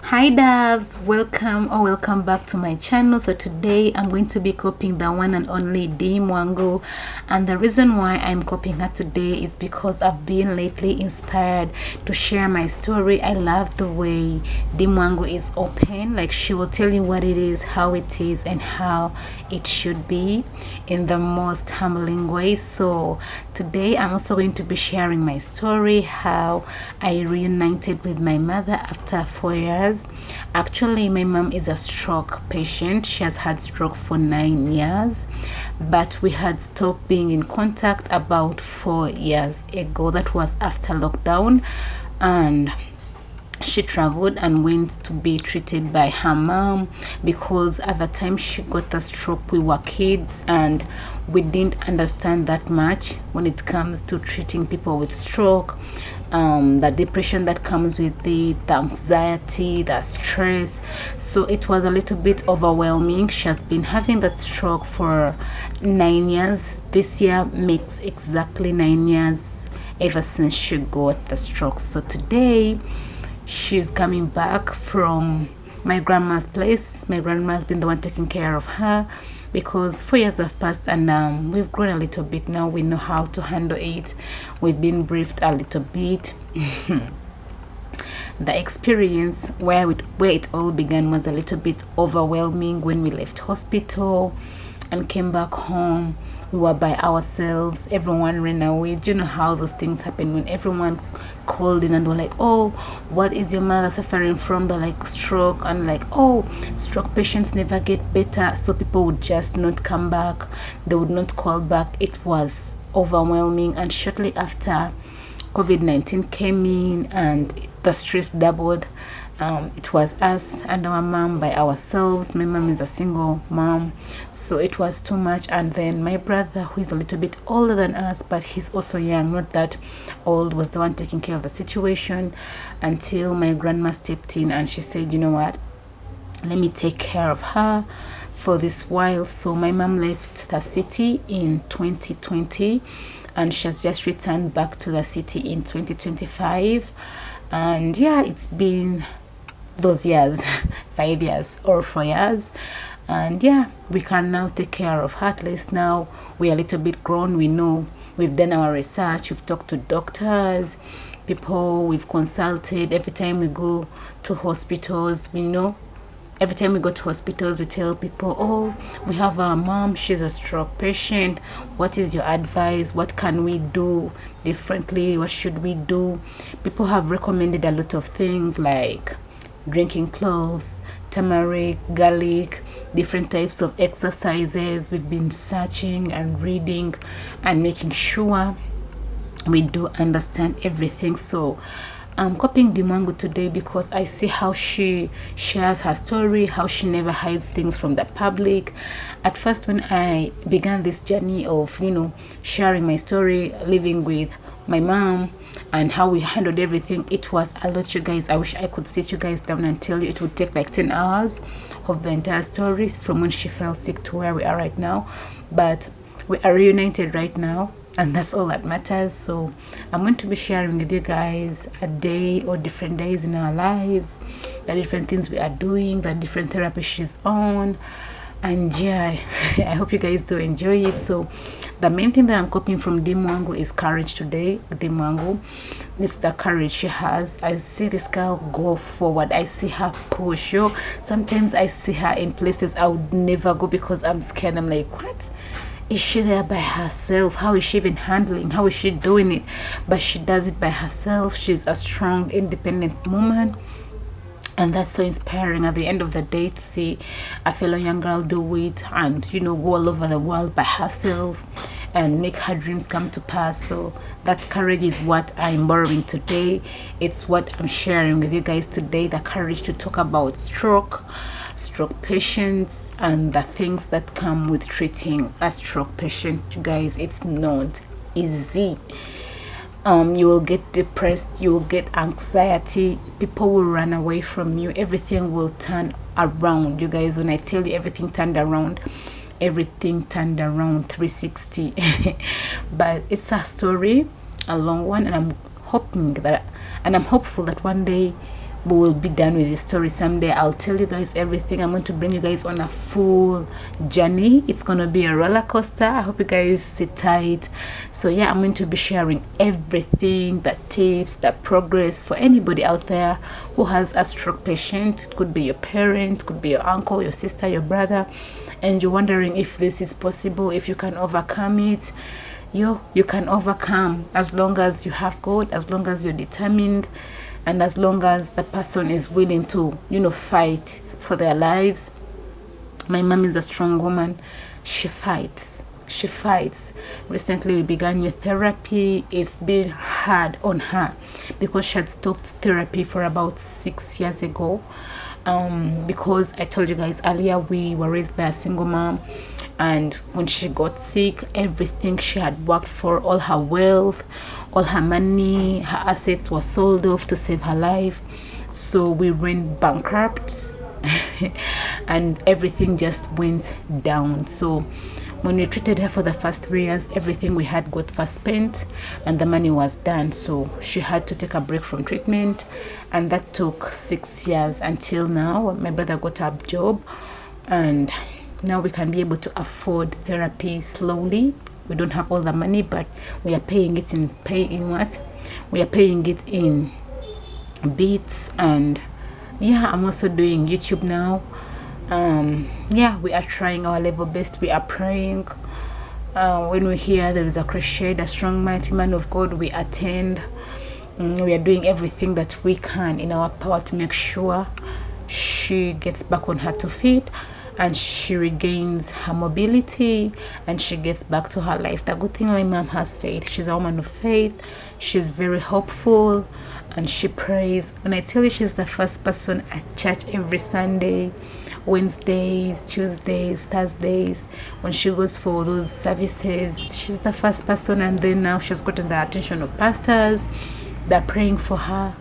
Hi doves, welcome back to my channel. So today I'm going to be copying the one and only Dimwango, and the reason why I'm copying her today is because I've been lately inspired to share my story. I love the way Dimwango is open, like she will tell you what it is, how it is, and how it should be in the most humbling way. So today I'm also going to be sharing my story, how I reunited with my mother after 4 years. Actually, my mom is a stroke patient. She has had stroke for 9 years, but we had stopped being in contact about 4 years ago. That was after lockdown, and she traveled and went to be treated by her mom, because at the time she got the stroke we were kids and we didn't understand that much when it comes to treating people with stroke. The depression that comes with it, the anxiety, the stress. So it was a little bit overwhelming. She has been having that stroke for 9 years. This year makes exactly 9 years ever since she got the stroke. So today she's coming back from my grandma's place. My grandma's been the one taking care of her, because 4 years have passed and we've grown a little bit now. We know how to handle it. We've been briefed a little bit. The experience where it all began was a little bit overwhelming. When we left hospital and came back home, we were by ourselves. Everyone ran away. Do you know how those things happen when everyone called in and were like, oh, what is your mother suffering from? They're like, stroke. And like, oh, stroke patients never get better, so people would just not come back. They would not call back. It was overwhelming. And shortly after, COVID-19 came in and the stress doubled. It was us and our mom by ourselves. My mom is a single mom, so it was too much. And then my brother, who is a little bit older than us, but he's also young, not that old, was the one taking care of the situation until my grandma stepped in and she said, you know what, let me take care of her for this while. So my mom left the city in 2020 and she has just returned back to the city in 2025. And yeah, it's been those years, 5 years or 4 years, and yeah, we can now take care of her. At least now we are a little bit grown. We know, we've done our research, we've talked to doctors, people we've consulted. Every time we go to hospitals, we know, every time we go to hospitals, we tell people, oh, we have our mom, she's a stroke patient. What is your advice? What can we do differently? What should we do? People have recommended a lot of things like drinking cloves, turmeric, garlic, different types of exercises. We've been searching and reading and making sure we do understand everything. So I'm copying Dimwango today because I see how she shares her story, how she never hides things from the public. At first, when I began this journey of, sharing my story, living with my mom and how we handled everything, it was a lot, you guys. I wish I could sit you guys down and tell you. It would take like 10 hours of the entire story from when she fell sick to where we are right now. But we are reunited right now, and that's all that matters. So I'm going to be sharing with you guys a day or different days in our lives, the different things we are doing, the different therapy she's on. And yeah, I hope you guys do enjoy it. So the main thing that I'm copying from Dimwango is courage today. Dimwango, it's the courage she has. I see this girl go forward. I see her push. Sometimes I see her in places I would never go because I'm scared. I'm like, what? Is she there by herself? How is she even handling? How is she doing it? But she does it by herself. She's a strong, independent woman. And that's so inspiring at the end of the day to see a fellow young girl do it and, go all over the world by herself and make her dreams come to pass. So that courage is what I'm borrowing today. It's what I'm sharing with you guys today. The courage to talk about stroke patients, and the things that come with treating a stroke patient. You guys, it's not easy. You will get depressed, you will get anxiety, people will run away from you, everything will turn around. You guys, when I tell you everything turned around 360. But it's a story, a long one, and I'm hopeful that one day but we'll be done with this story someday. I'll tell you guys everything. I'm going to bring you guys on a full journey. It's gonna be a roller coaster. I hope you guys sit tight. So yeah, I'm going to be sharing everything, the tips, the progress for anybody out there who has a stroke patient. It could be your parent, could be your uncle, your sister, your brother, and you're wondering if this is possible, if you can overcome it. You can overcome, as long as you have God, as long as you're determined, and as long as the person is willing to, fight for their lives. My mom is a strong woman. She fights. Recently we began new therapy. It's been hard on her because she had stopped therapy for about 6 years ago, because I told you guys earlier, we were raised by a single mom, and when she got sick, everything she had worked for, all her wealth, all her money, her assets were sold off to save her life. So we went bankrupt and everything just went down. So when we treated her for the first 3 years, everything we had got first spent and the money was done. So she had to take a break from treatment, and that took 6 years until now. My brother got a job, and now we can be able to afford therapy slowly. We don't have all the money, but we are paying it in We are paying it in bits. And yeah, I'm also doing YouTube now. Yeah, we are trying our level best. We are praying. When we hear there is a crusade, a strong mighty man of God, we attend. We are doing everything that we can in our power to make sure she gets back on her 2 feet, and she regains her mobility, and she gets back to her life. The good thing, my mom has faith. She's a woman of faith. She's very hopeful, and she prays. When I tell you, she's the first person at church every Sunday, Wednesdays, Tuesdays, Thursdays. When she goes for those services, she's the first person. And then now she's gotten the attention of pastors. They're praying for her.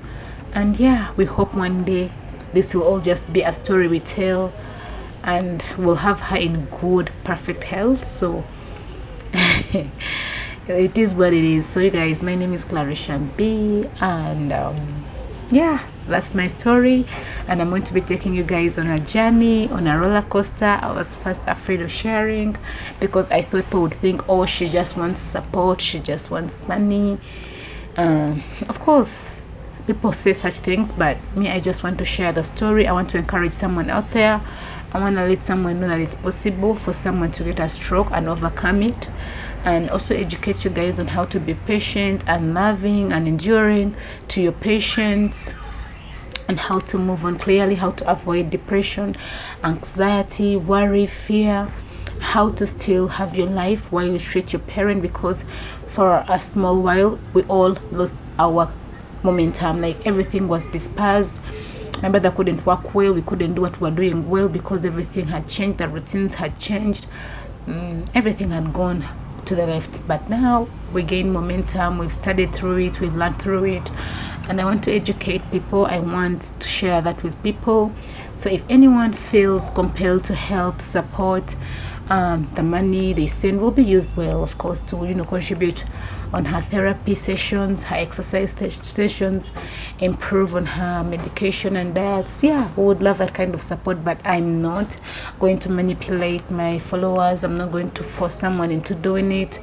And yeah, we hope one day this will all just be a story we tell, and we'll have her in good, perfect health. So it is what it is. So you guys, my name is CLARISHIAN.B, and yeah, that's my story, and I'm going to be taking you guys on a journey, on a roller coaster. I was first afraid of sharing because I thought people would think, oh, she just wants support, she just wants money. Of course people say such things, but me, I just want to share the story. I want to encourage someone out there. I want to let someone know that it's possible for someone to get a stroke and overcome it, and also educate you guys on how to be patient and loving and enduring to your patients, and how to move on clearly, how to avoid depression, anxiety, worry, fear, how to still have your life while you treat your parent, because for a small while we all lost our momentum. Like, everything was dispersed. My brother couldn't work well, we couldn't do what we were doing well because everything had changed, the routines had changed, everything had gone to the left. But now we gain momentum, we've studied through it, we've learned through it, and I want to educate people. I want to share that with people. So if anyone feels compelled to help, support, the money they send will be used well, of course, to contribute on her therapy sessions, her exercise sessions, improve on her medication and diets. Yeah, we would love that kind of support, but I'm not going to manipulate my followers. I'm not going to force someone into doing it.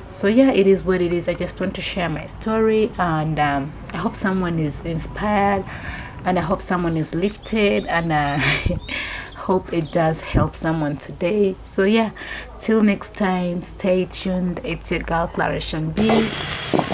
So yeah, it is what it is. I just want to share my story, and I hope someone is inspired, and I hope someone is lifted, and hope it does help someone today. So yeah, till next time, stay tuned. It's your girl CLARISHIAN.B.